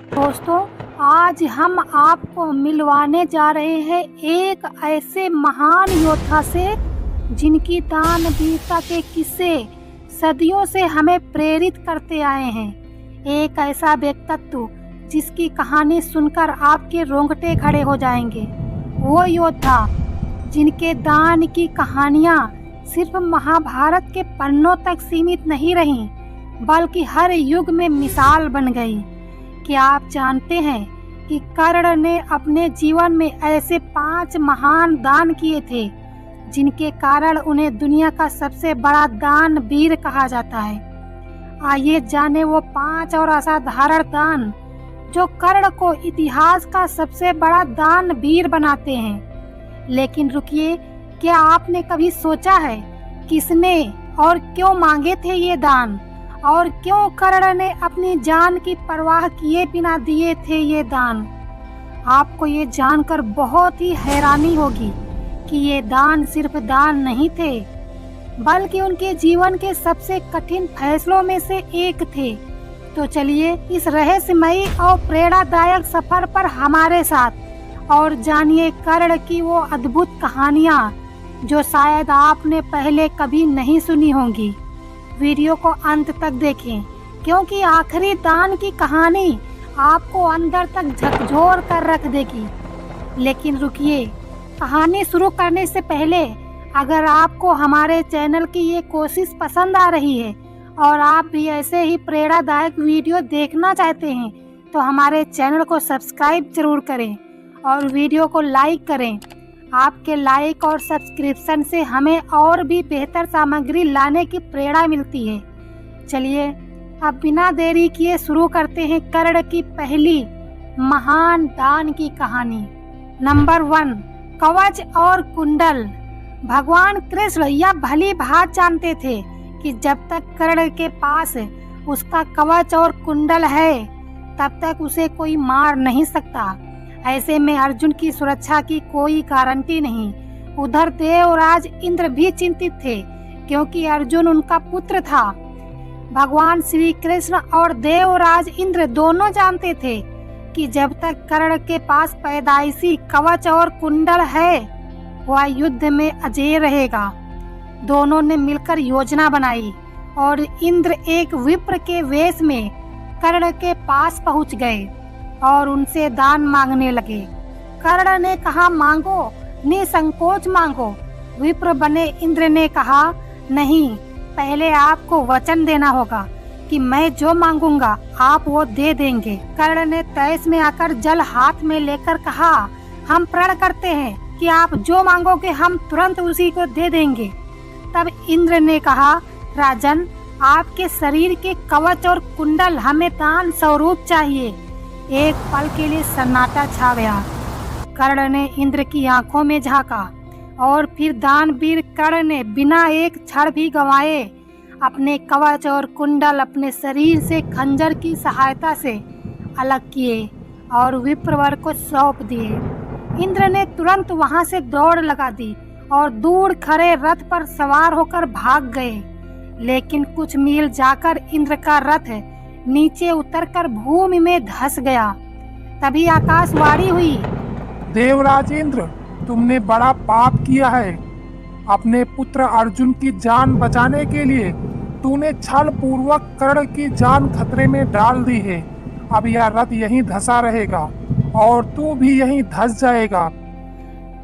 दोस्तों, आज हम आपको मिलवाने जा रहे हैं एक ऐसे महान योद्धा से जिनकी दानवीरता के किस्से सदियों से हमें प्रेरित करते आए हैं। एक ऐसा व्यक्तित्व जिसकी कहानी सुनकर आपके रोंगटे खड़े हो जाएंगे। वो योद्धा जिनके दान की कहानियाँ सिर्फ महाभारत के पन्नों तक सीमित नहीं रहीं, बल्कि हर युग में मिसाल बन गई। क्या आप जानते हैं कि कर्ण ने अपने जीवन में ऐसे 5 महान दान किए थे जिनके कारण उन्हें दुनिया का सबसे बड़ा दानवीर कहा जाता है। आइए जाने वो 5 और असाधारण दान जो कर्ण को इतिहास का सबसे बड़ा दानवीर बनाते हैं। लेकिन रुकिए, क्या आपने कभी सोचा है किसने और क्यों मांगे थे ये दान, और क्यों कर्ण ने अपनी जान की परवाह किए बिना दिए थे ये दान? आपको ये जानकर बहुत ही हैरानी होगी कि ये दान सिर्फ दान नहीं थे, बल्कि उनके जीवन के सबसे कठिन फैसलों में से एक थे। तो चलिए इस रहस्यमयी और प्रेरणादायक सफर पर हमारे साथ और जानिए कर्ण की वो अद्भुत कहानियाँ जो शायद आपने पहले कभी नहीं सुनी होंगी। वीडियो को अंत तक देखें, क्योंकि आखिरी दान की कहानी आपको अंदर तक झकझोर कर रख देगी। लेकिन रुकिए, कहानी शुरू करने से पहले अगर आपको हमारे चैनल की ये कोशिश पसंद आ रही है और आप भी ऐसे ही प्रेरणादायक वीडियो देखना चाहते हैं, तो हमारे चैनल को सब्सक्राइब जरूर करें और वीडियो को लाइक करें। आपके लाइक और सब्सक्रिप्शन से हमें और भी बेहतर सामग्री लाने की प्रेरणा मिलती है। चलिए अब बिना देरी किए शुरू करते हैं कर्ण की पहली महान दान की कहानी। नंबर 1, कवच और कुंडल। भगवान कृष्ण यह भली भांति जानते थे कि जब तक कर्ण के पास उसका कवच और कुंडल है तब तक उसे कोई मार नहीं सकता। ऐसे में अर्जुन की सुरक्षा की कोई गारंटी नहीं। उधर देवराज इंद्र भी चिंतित थे, क्योंकि अर्जुन उनका पुत्र था। भगवान श्री कृष्ण और देवराज इंद्र दोनों जानते थे कि जब तक कर्ण के पास पैदाइशी कवच और कुंडल है वह युद्ध में अजेय रहेगा। दोनों ने मिलकर योजना बनाई और इंद्र एक विप्र के वेश में कर्ण के पास पहुंच गए और उनसे दान मांगने लगे। कर्ण ने कहा, मांगो, निसंकोच मांगो। विप्र बने इंद्र ने कहा, नहीं, पहले आपको वचन देना होगा कि मैं जो मांगूंगा आप वो दे देंगे। कर्ण ने तैस में आकर जल हाथ में लेकर कहा, हम प्रण करते हैं कि आप जो मांगोगे हम तुरंत उसी को दे देंगे। तब इंद्र ने कहा, राजन, आपके शरीर के कवच और कुंडल हमें दान स्वरूप चाहिए। एक पल के लिए सन्नाटा छा गया। कर्ण ने इंद्र की आंखों में झांका और फिर दानवीर कर्ण ने बिना एक क्षण भी गंवाए अपने कवच और कुंडल अपने शरीर से खंजर की सहायता से अलग किए और विप्रवर को सौंप दिए। इंद्र ने तुरंत वहां से दौड़ लगा दी और दूर खड़े रथ पर सवार होकर भाग गए। लेकिन कुछ मील जाकर इंद्र का रथ नीचे उतरकर भूमि में धंस गया। तभी आकाशवाणी हुई, देवराज इंद्र, तुमने बड़ा पाप किया है। अपने पुत्र अर्जुन की जान बचाने के लिए तूने छल पूर्वक कर्ण की जान खतरे में डाल दी है। अब यह रथ यहीं धंसा रहेगा और तू भी यहीं धंस जाएगा।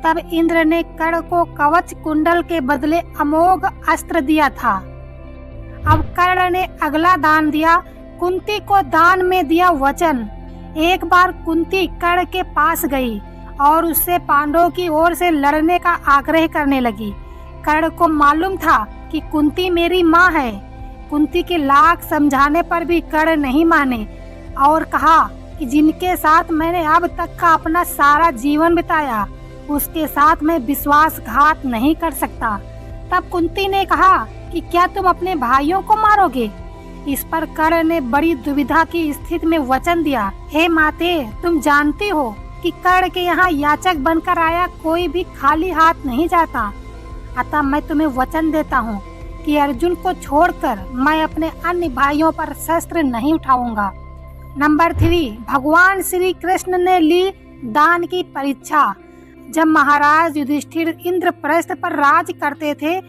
तब इंद्र ने कर्ण को कवच कुंडल के बदले अमोघ अस्त्र दिया था। अब कर्ण ने अगला दान दिया। कुंती को दान में दिया वचन। एक बार कुंती कर्ण के पास गई और उससे पांडवों की ओर से लड़ने का आग्रह करने लगी। कर्ण को मालूम था कि कुंती मेरी माँ है। कुंती के लाख समझाने पर भी कर्ण नहीं माने और कहा कि जिनके साथ मैंने अब तक का अपना सारा जीवन बिताया उसके साथ मैं विश्वासघात नहीं कर सकता। तब कुंती ने कहा कि क्या तुम अपने भाइयों को मारोगे? इस पर कर्ण ने बड़ी दुविधा की स्थिति में वचन दिया, हे माते, तुम जानती हो कि कर्ण के यहाँ याचक बनकर आया कोई भी खाली हाथ नहीं जाता। अतः मैं तुम्हें वचन देता हूँ कि अर्जुन को छोड़कर मैं अपने अन्य भाइयों पर शस्त्र नहीं उठाऊंगा। नंबर 3, भगवान श्री कृष्ण ने ली दान की परीक्षा। जब महाराज युधिष्ठिर इंद्रप्रस्थ पर राज करते थे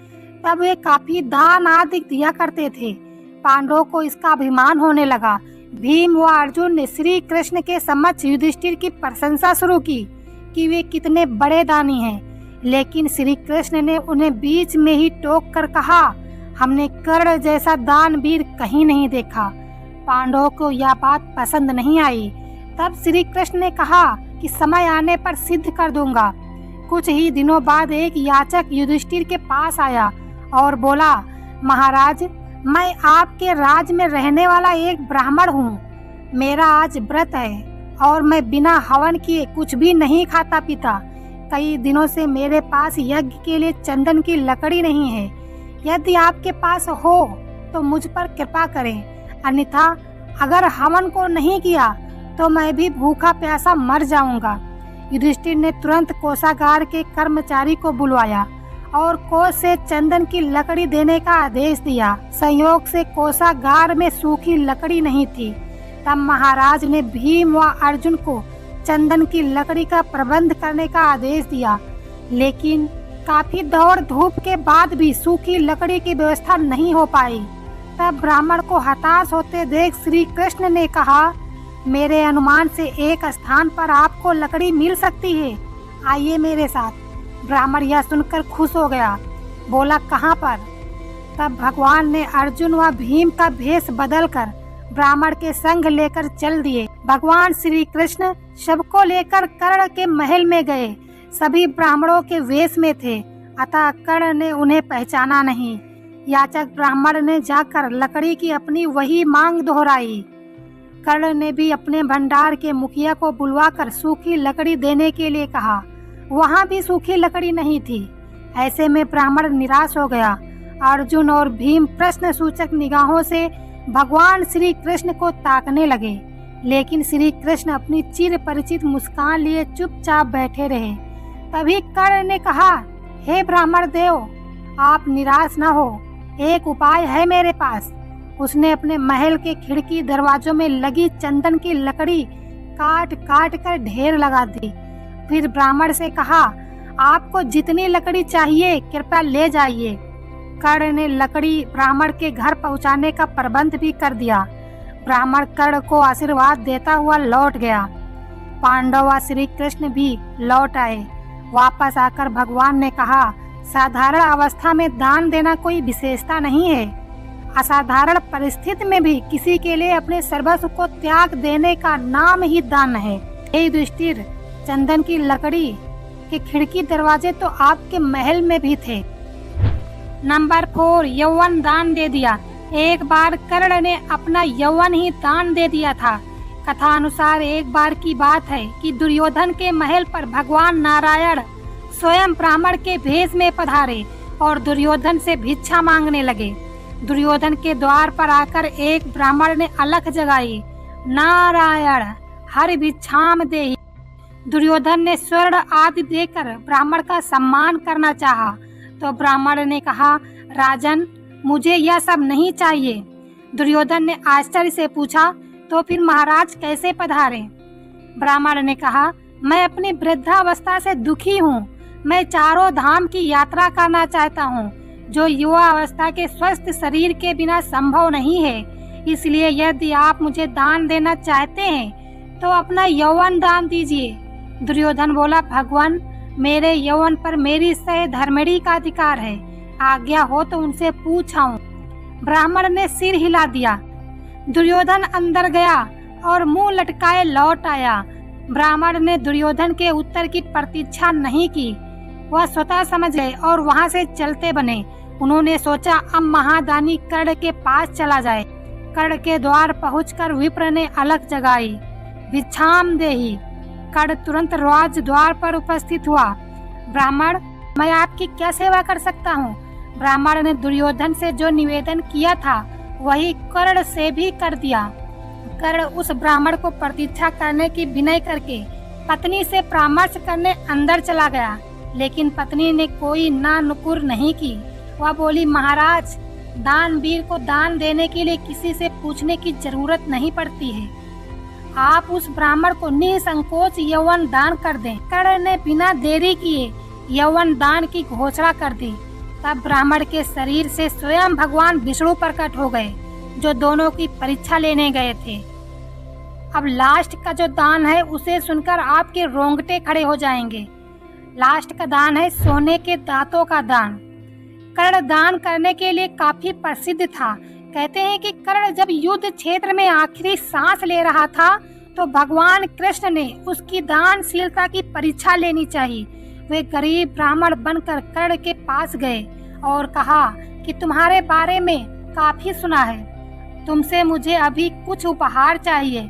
तब वे काफी दान आदि दिया करते थे। पांडवों को इसका अभिमान होने लगा। भीम व अर्जुन ने श्री कृष्ण के समक्ष युधिष्ठिर की प्रशंसा शुरू की कि वे कितने बड़े दानी हैं, लेकिन श्री कृष्ण ने उन्हें बीच में ही टोक कर कहा, हमने कर्ण जैसा दानवीर कहीं नहीं देखा। पांडवों को यह बात पसंद नहीं आई। तब श्री कृष्ण ने कहा कि समय आने पर सिद्ध कर दूंगा। कुछ ही दिनों बाद एक याचक युधिष्ठिर के पास आया और बोला, महाराज, मैं आपके राज में रहने वाला एक ब्राह्मण हूँ। मेरा आज व्रत है और मैं बिना हवन किए कुछ भी नहीं खाता पीता। कई दिनों से मेरे पास यज्ञ के लिए चंदन की लकड़ी नहीं है। यदि आपके पास हो तो मुझ पर कृपा करें, अन्यथा अगर हवन को नहीं किया तो मैं भी भूखा प्यासा मर जाऊंगा। युधिष्ठिर ने तुरंत कोषागार के कर्मचारी को बुलवाया और कोष से चंदन की लकड़ी देने का आदेश दिया। संयोग से कोषागार में सूखी लकड़ी नहीं थी। तब महाराज ने भीम व अर्जुन को चंदन की लकड़ी का प्रबंध करने का आदेश दिया, लेकिन काफी दौड़ धूप के बाद भी सूखी लकड़ी की व्यवस्था नहीं हो पाई। तब ब्राह्मण को हताश होते देख श्री कृष्ण ने कहा, मेरे अनुमान से एक स्थान पर आपको लकड़ी मिल सकती है, आइए मेरे साथ। ब्राह्मण यह सुनकर खुश हो गया, बोला, कहाँ पर? तब भगवान ने अर्जुन व भीम का भेष बदलकर ब्राह्मण के संग लेकर चल दिए। भगवान श्री कृष्ण सबको लेकर कर्ण के महल में गए। सभी ब्राह्मणों के वेश में थे, अतः कर्ण ने उन्हें पहचाना नहीं। याचक ब्राह्मण ने जाकर लकड़ी की अपनी वही मांग दोहराई। कर्ण ने भी अपने भंडार के मुखिया को बुलवाकर सूखी लकड़ी देने के लिए कहा। वहाँ भी सूखी लकड़ी नहीं थी। ऐसे में ब्राह्मण निराश हो गया। अर्जुन और भीम प्रश्न सूचक निगाहों से भगवान श्री कृष्ण को ताकने लगे, लेकिन श्री कृष्ण अपनी चिर परिचित मुस्कान लिए चुपचाप बैठे रहे। तभी कर्ण ने कहा, हे ब्राह्मण देव, आप निराश न हो, एक उपाय है मेरे पास। उसने अपने महल के खिड़की दरवाजों में लगी चंदन की लकड़ी काट काट कर ढेर लगा दी। फिर ब्राह्मण से कहा, आपको जितनी लकड़ी चाहिए कृपया ले जाइए। कर्ण ने लकड़ी ब्राह्मण के घर पहुंचाने का प्रबंध भी कर दिया। ब्राह्मण कर्ण को आशीर्वाद देता हुआ लौट गया। पांडव व श्री कृष्ण भी लौट आए। वापस आकर भगवान ने कहा, साधारण अवस्था में दान देना कोई विशेषता नहीं है। असाधारण परिस्थिति में भी किसी के लिए अपने सर्वस्व को त्याग देने का नाम ही दान है। हे युधिष्ठिर, चंदन की लकड़ी के खिड़की दरवाजे तो आपके महल में भी थे। नंबर 4, यौवन दान दे दिया। एक बार कर्ण ने अपना यौवन ही दान दे दिया था। कथा अनुसार एक बार की बात है कि दुर्योधन के महल पर भगवान नारायण स्वयं ब्राह्मण के भेष में पधारे और दुर्योधन से भिक्षा मांगने लगे। दुर्योधन के द्वार पर आकर एक ब्राह्मण ने अलख जगाई, नारायण हरि भिक्षाम देहि। दुर्योधन ने स्वर्ण आदि देकर ब्राह्मण का सम्मान करना चाहा, तो ब्राह्मण ने कहा, राजन, मुझे यह सब नहीं चाहिए। दुर्योधन ने आश्चर्य से पूछा, तो फिर महाराज कैसे पधारे? ब्राह्मण ने कहा, मैं अपनी वृद्धावस्था से दुखी हूँ। मैं चारों धाम की यात्रा करना चाहता हूँ, जो युवा अवस्था के स्वस्थ शरीर के बिना संभव नहीं है। इसलिए यदि आप मुझे दान देना चाहते हैं तो अपना यौवन दान दीजिए। दुर्योधन बोला, भगवान, मेरे यौवन पर मेरी सह धर्मड़ी का अधिकार है, आज्ञा हो तो उनसे पूछाऊं। ब्राह्मण ने सिर हिला दिया। दुर्योधन अंदर गया और मुंह लटकाए लौट आया। ब्राह्मण ने दुर्योधन के उत्तर की प्रतीक्षा नहीं की। वह स्वतः समझ गए और वहां से चलते बने। उन्होंने सोचा अब महादानी कर्ण के पास चला जाए। कर्ण के द्वार पहुंचकर विप्र ने अलख जगाई, भिक्षाम देहि। कर्ण तुरंत राज द्वार पर उपस्थित हुआ। ब्राह्मण, मैं आपकी क्या सेवा कर सकता हूँ? ब्राह्मण ने दुर्योधन से जो निवेदन किया था वही कर्ण से भी कर दिया। कर्ण उस ब्राह्मण को प्रतीक्षा करने की विनय करके पत्नी से परामर्श करने अंदर चला गया, लेकिन पत्नी ने कोई ना नुकुर नहीं की। वह बोली, महाराज, दानवीर को दान देने के लिए किसी से पूछने की जरूरत नहीं पड़ती है। आप उस ब्राह्मण को निसंकोच यौवन दान कर दें। कर्ण ने बिना देरी किए यौवन दान की घोषणा कर दी। तब ब्राह्मण के शरीर से स्वयं भगवान विष्णु प्रकट हो गए, जो दोनों की परीक्षा लेने गए थे। अब लास्ट का जो दान है उसे सुनकर आपके रोंगटे खड़े हो जाएंगे। लास्ट का दान है सोने के दांतों का दान। कर्ण दान करने के लिए काफी प्रसिद्ध था। कहते हैं कि कर्ण जब युद्ध क्षेत्र में आखिरी सांस ले रहा था तो भगवान कृष्ण ने उसकी दानशीलता की परीक्षा लेनी चाहिए। वे गरीब ब्राह्मण बनकर कर्ण के पास गए और कहा कि तुम्हारे बारे में काफी सुना है, तुमसे मुझे अभी कुछ उपहार चाहिए।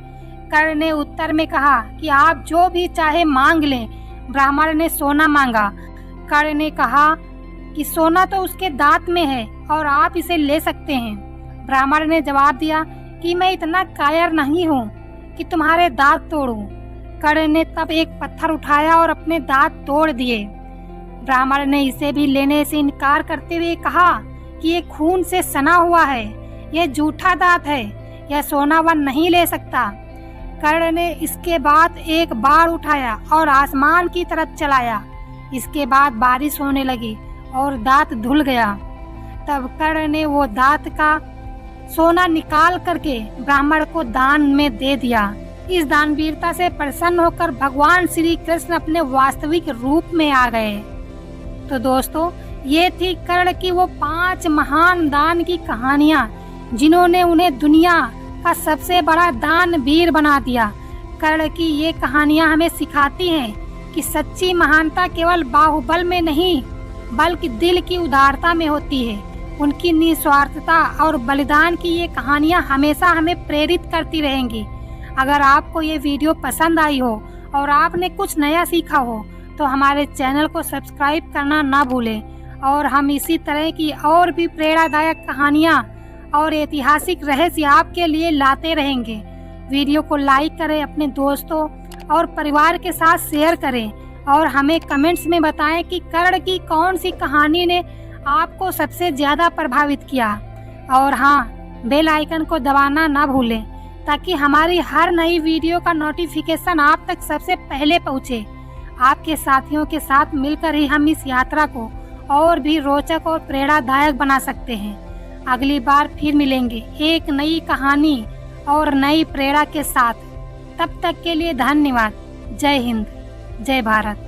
कर्ण ने उत्तर में कहा कि आप जो भी चाहे मांग लें। ब्राह्मण ने सोना मांगा। कर्ण ने कहा कि सोना तो उसके दांत में है और आप इसे ले सकते हैं। ब्राह्मण ने जवाब दिया कि मैं इतना कायर नहीं हूँ कि तुम्हारे दांत तोड़ूं। कर्ण ने तब एक पत्थर उठाया और अपने दांत तोड़ दिए। ब्राह्मण ने इसे भी लेने से इनकार करते हुए कहा कि ये खून से सना हुआ है, यह झूठा दांत है, यह सोना वह नहीं ले सकता। कर्ण ने इसके बाद एक बाण उठाया और आसमान की तरफ चलाया। इसके बाद बारिश होने लगी और दांत धुल गया। तब कर्ण ने वो दांत का सोना निकाल करके ब्राह्मण को दान में दे दिया। इस दानवीरता से प्रसन्न होकर भगवान श्री कृष्ण अपने वास्तविक रूप में आ गए। तो दोस्तों, ये थी कर्ण की वो 5 महान दान की कहानियाँ, जिन्होंने उन्हें दुनिया का सबसे बड़ा दानवीर बना दिया। कर्ण की ये कहानियाँ हमें सिखाती हैं कि सच्ची महानता केवल बाहुबल में नहीं बल्कि दिल की उदारता में होती है। उनकी निस्वार्थता और बलिदान की ये कहानियाँ हमेशा हमें प्रेरित करती रहेंगी। अगर आपको ये वीडियो पसंद आई हो और आपने कुछ नया सीखा हो तो हमारे चैनल को सब्सक्राइब करना ना भूलें और हम इसी तरह की और भी प्रेरणादायक कहानियाँ और ऐतिहासिक रहस्य आपके लिए लाते रहेंगे। वीडियो को लाइक करें, अपने दोस्तों और परिवार के साथ शेयर करें और हमें कमेंट्स में बताएं कि कर्ण की कौन सी कहानी ने आपको सबसे ज़्यादा प्रभावित किया। और हाँ, बेल आइकन को दबाना ना भूलें ताकि हमारी हर नई वीडियो का नोटिफिकेशन आप तक सबसे पहले पहुँचे। आपके साथियों के साथ मिलकर ही हम इस यात्रा को और भी रोचक और प्रेरणादायक बना सकते हैं। अगली बार फिर मिलेंगे एक नई कहानी और नई प्रेरणा के साथ। तब तक के लिए धन्यवाद। जय हिंद, जय भारत।